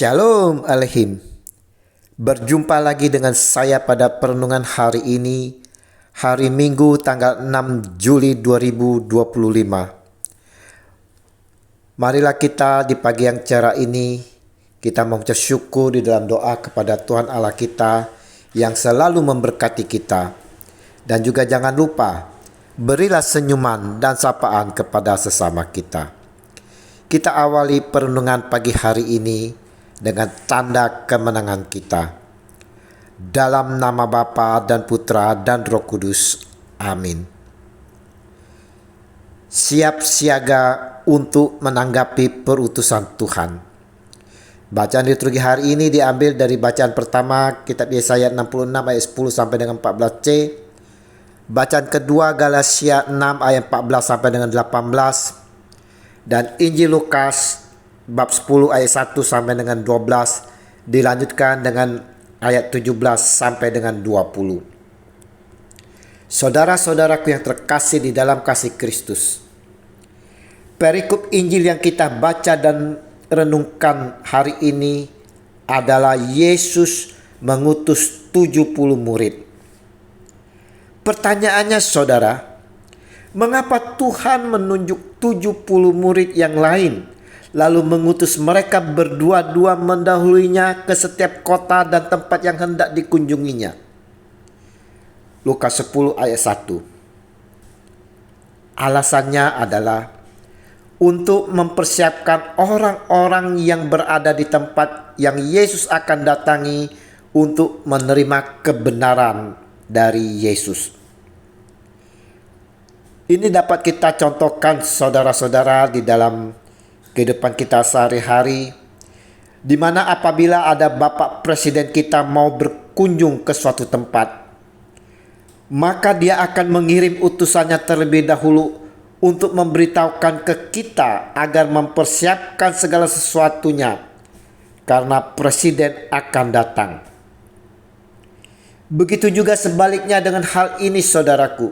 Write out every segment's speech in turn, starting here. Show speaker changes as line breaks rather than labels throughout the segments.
Shalom Alehim. Berjumpa lagi dengan saya pada perenungan hari ini, hari Minggu tanggal 6 Juli 2025. Marilah kita di pagi yang cerah ini, kita mengucap syukur di dalam doa kepada Tuhan Allah kita yang selalu memberkati kita. Dan juga jangan lupa, berilah senyuman dan sapaan kepada sesama kita. Kita awali perenungan pagi hari ini dengan tanda kemenangan kita. Dalam nama Bapa dan Putra dan Roh Kudus. Amin. Siap siaga untuk menanggapi perutusan Tuhan. Bacaan liturgi hari ini diambil dari bacaan pertama kitab Yesaya 66 ayat 10 sampai dengan 14c. Bacaan kedua Galatia 6 ayat 14 sampai dengan 18. Dan Injil Lukas bab 10 ayat 1 sampai dengan 12 dilanjutkan dengan ayat 17 sampai dengan 20. Saudara-saudaraku yang terkasih di dalam kasih Kristus, perikop Injil yang kita baca dan renungkan hari ini adalah Yesus mengutus 70 murid. Pertanyaannya saudara, mengapa Tuhan menunjuk 70 murid yang lain lalu mengutus mereka berdua-dua mendahuluinya ke setiap kota dan tempat yang hendak dikunjunginya? Lukas 10 ayat 1. Alasannya adalah untuk mempersiapkan orang-orang yang berada di tempat yang Yesus akan datangi untuk menerima kebenaran dari Yesus. Ini dapat kita contohkan saudara-saudara di dalam kehidupan kita sehari-hari, di mana apabila ada Bapak Presiden kita mau berkunjung ke suatu tempat, maka dia akan mengirim utusannya terlebih dahulu untuk memberitahukan ke kita agar mempersiapkan segala sesuatunya, karena Presiden akan datang. Begitu juga sebaliknya dengan hal ini saudaraku.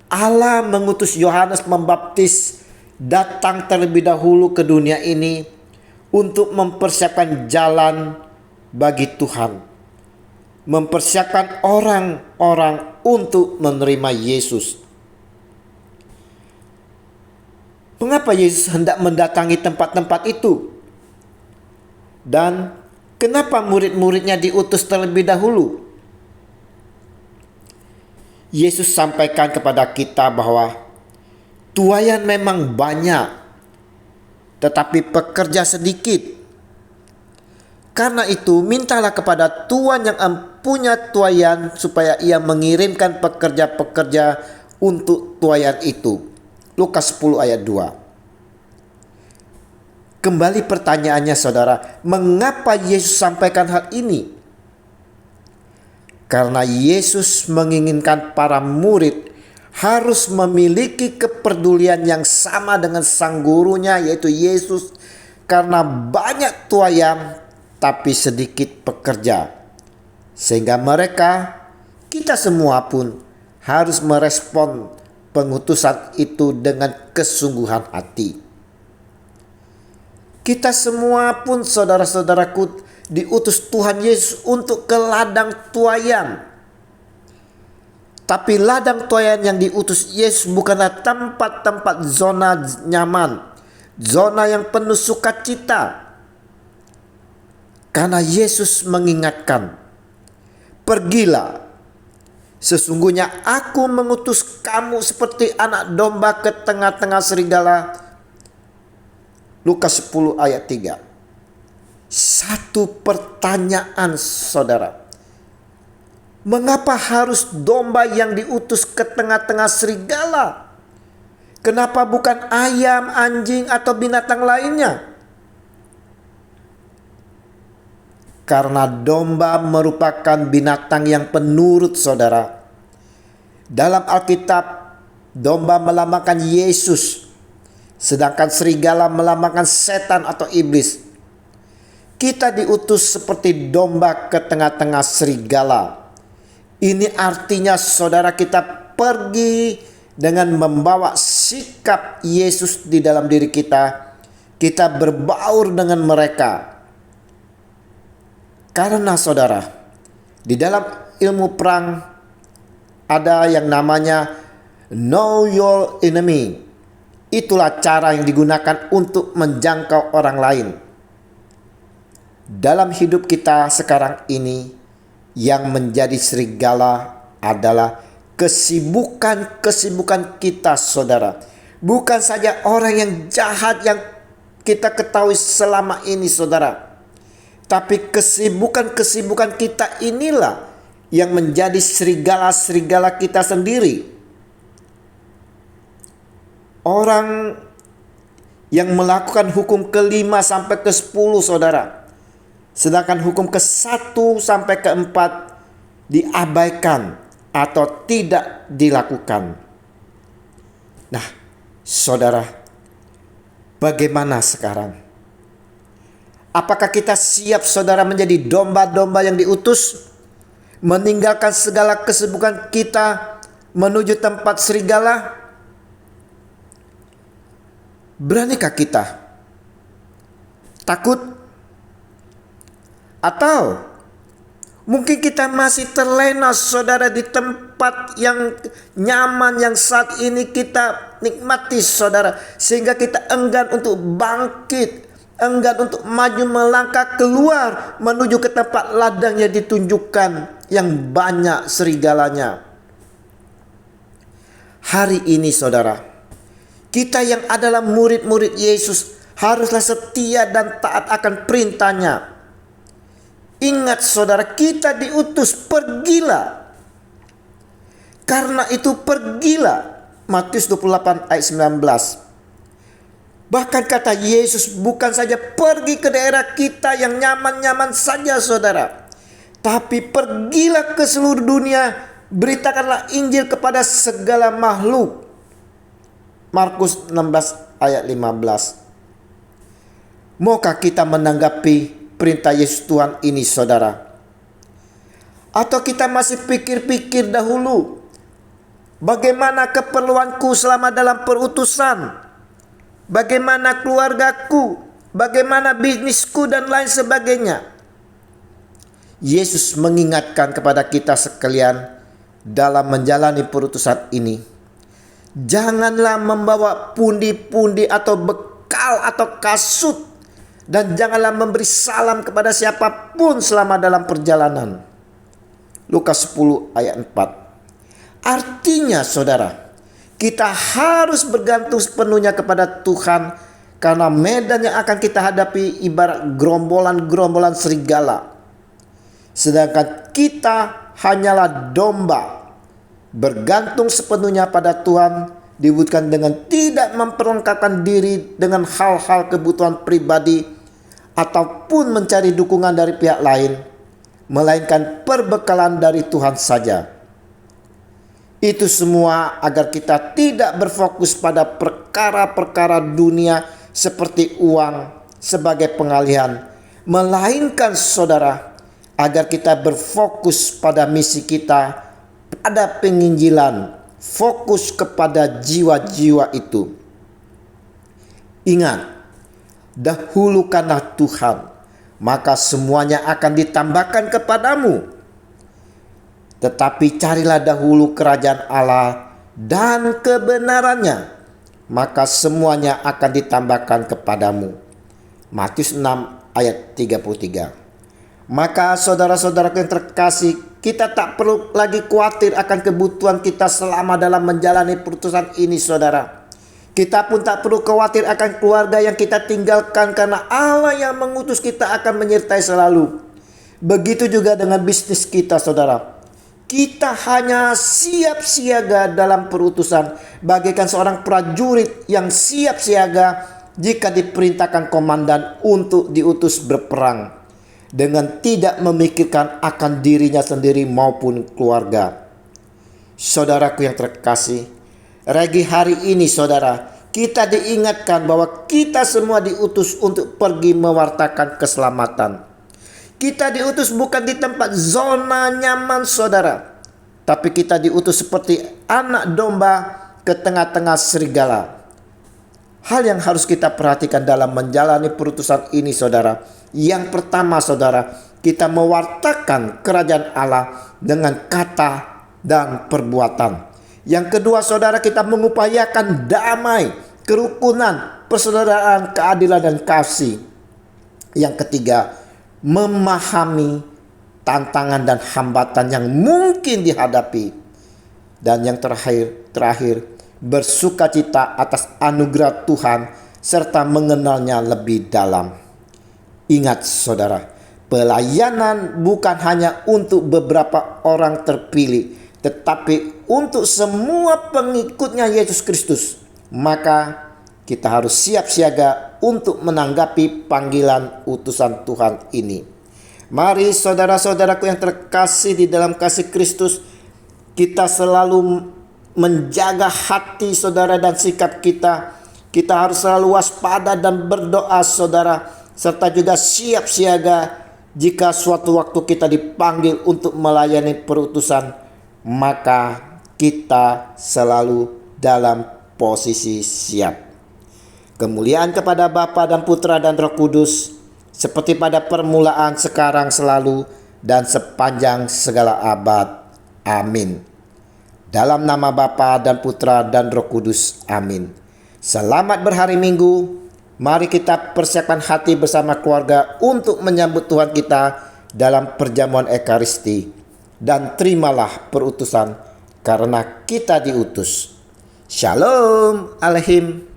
Allah mengutus Yohanes Pembaptis datang terlebih dahulu ke dunia ini untuk mempersiapkan jalan bagi Tuhan, mempersiapkan orang-orang untuk menerima Yesus. Mengapa Yesus hendak mendatangi tempat-tempat itu? Dan kenapa murid-muridnya diutus terlebih dahulu? Yesus sampaikan kepada kita bahwa tuaian memang banyak, tetapi pekerja sedikit. Karena itu, mintalah kepada Tuhan yang punya tuaian supaya ia mengirimkan pekerja-pekerja untuk tuaian itu. Lukas 10 ayat 2. Kembali pertanyaannya saudara, mengapa Yesus sampaikan hal ini? Karena Yesus menginginkan para murid harus memiliki kepedulian yang sama dengan sang gurunya, yaitu Yesus, karena banyak tuaian tapi sedikit pekerja. Sehingga mereka, kita semua pun harus merespon pengutusan itu dengan kesungguhan hati. Kita semua pun saudara-saudaraku diutus Tuhan Yesus untuk ke ladang tuaian. Tapi ladang tuaian yang diutus Yesus bukanlah tempat-tempat zona nyaman, zona yang penuh sukacita. Karena Yesus mengingatkan, pergilah, sesungguhnya aku mengutus kamu seperti anak domba ke tengah-tengah serigala. Lukas 10 ayat 3. Satu pertanyaan saudara. Mengapa harus domba yang diutus ke tengah-tengah serigala? Kenapa bukan ayam, anjing, atau binatang lainnya? Karena domba merupakan binatang yang penurut saudara. Dalam Alkitab, domba melambangkan Yesus, sedangkan serigala melambangkan setan atau iblis. Kita diutus seperti domba ke tengah-tengah serigala. Ini artinya saudara, kita pergi dengan membawa sikap Yesus di dalam diri kita. Kita berbaur dengan mereka. Karena saudara, di dalam ilmu perang ada yang namanya know your enemy. Itulah cara yang digunakan untuk menjangkau orang lain. Dalam hidup kita sekarang ini, yang menjadi serigala adalah kesibukan kita, saudara. Bukan saja orang yang jahat yang kita ketahui selama ini, saudara. Tapi kesibukan kita inilah yang menjadi serigala-serigala kita sendiri. Orang yang melakukan hukum ke-5 sampai ke-10, saudara. Sedangkan hukum ke-1 sampai ke-4 diabaikan atau tidak dilakukan. Nah, saudara, bagaimana sekarang? Apakah kita siap, saudara, menjadi domba-domba yang diutus, meninggalkan segala kesibukan kita menuju tempat serigala? Beranikah kita? Takut? Atau mungkin kita masih terlena, saudara, di tempat yang nyaman yang saat ini kita nikmati, saudara, sehingga kita enggan untuk bangkit, enggan untuk maju melangkah keluar menuju ke tempat ladang yang ditunjukkan yang banyak serigalanya. Hari ini, saudara, kita yang adalah murid-murid Yesus haruslah setia dan taat akan perintahnya. Ingat, saudara, kita diutus, pergilah. Karena itu pergilah. Matius 28 ayat 19. Bahkan kata Yesus bukan saja pergi ke daerah kita yang nyaman-nyaman saja, saudara. Tapi pergilah ke seluruh dunia, beritakanlah Injil kepada segala makhluk. Markus 16 ayat 15. Maukah kita menanggapi perintah Yesus Tuhan ini, saudara? Atau kita masih pikir-pikir dahulu, bagaimana keperluanku selama dalam perutusan? Bagaimana keluargaku? Bagaimana bisnisku dan lain sebagainya? Yesus mengingatkan kepada kita sekalian dalam menjalani perutusan ini. Janganlah membawa pundi-pundi atau bekal atau kasut, dan janganlah memberi salam kepada siapapun selama dalam perjalanan. Lukas 10 ayat 4. Artinya, saudara, kita harus bergantung sepenuhnya kepada Tuhan, karena medan yang akan kita hadapi ibarat gerombolan-gerombolan serigala. Sedangkan kita hanyalah domba, bergantung sepenuhnya pada Tuhan, dibutuhkan dengan tidak memperlengkapkan diri dengan hal-hal kebutuhan pribadi ataupun mencari dukungan dari pihak lain, melainkan perbekalan dari Tuhan saja. Itu semua agar kita tidak berfokus pada perkara-perkara dunia seperti uang sebagai pengalihan, melainkan, saudara, agar kita berfokus pada misi kita, pada penginjilan, fokus kepada jiwa-jiwa itu. Ingat, dahulukanlah Tuhan, maka semuanya akan ditambahkan kepadamu. Tetapi carilah dahulu kerajaan Allah dan kebenarannya, maka semuanya akan ditambahkan kepadamu. Matius 6 ayat 33. Maka saudara-saudara yang terkasih, kita tak perlu lagi khawatir akan kebutuhan kita selama dalam menjalani perutusan ini, saudara. Kita pun tak perlu khawatir akan keluarga yang kita tinggalkan, karena Allah yang mengutus kita akan menyertai selalu. Begitu juga dengan bisnis kita, saudara. Kita hanya siap siaga dalam perutusan, bagaikan seorang prajurit yang siap siaga jika diperintahkan komandan untuk diutus berperang, dengan tidak memikirkan akan dirinya sendiri maupun keluarga. Saudaraku yang terkasih, pagi hari ini, saudara, kita diingatkan bahwa kita semua diutus untuk pergi mewartakan keselamatan. Kita diutus bukan di tempat zona nyaman, saudara, tapi kita diutus seperti anak domba ke tengah-tengah serigala. Hal yang harus kita perhatikan dalam menjalani perutusan ini, saudara. Yang pertama, saudara, kita mewartakan kerajaan Allah dengan kata dan perbuatan. Yang kedua, saudara, kita mengupayakan damai, kerukunan, persaudaraan, keadilan, dan kasih. Yang ketiga, memahami tantangan dan hambatan yang mungkin dihadapi. Dan yang terakhir, bersukacita atas anugerah Tuhan serta mengenalnya lebih dalam. Ingat saudara, pelayanan bukan hanya untuk beberapa orang terpilih, tetapi untuk semua pengikutnya Yesus Kristus. Maka kita harus siap siaga untuk menanggapi panggilan utusan Tuhan ini. Mari saudara-saudaraku yang terkasih di dalam kasih Kristus, kita selalu menjaga hati saudara dan sikap kita. Kita harus selalu waspada dan berdoa saudara, serta juga siap siaga jika suatu waktu kita dipanggil untuk melayani perutusan, maka kita selalu dalam posisi siap. Kemuliaan kepada Bapa dan Putra dan Roh Kudus, seperti pada permulaan, sekarang, selalu, dan sepanjang segala abad. Amin. Dalam nama Bapa dan Putra dan Roh Kudus. Amin. Selamat berhari Minggu. Mari kita persiapkan hati bersama keluarga untuk menyambut Tuhan kita dalam perjamuan Ekaristi. Dan terimalah perutusan karena kita diutus. Shalom Aleichem.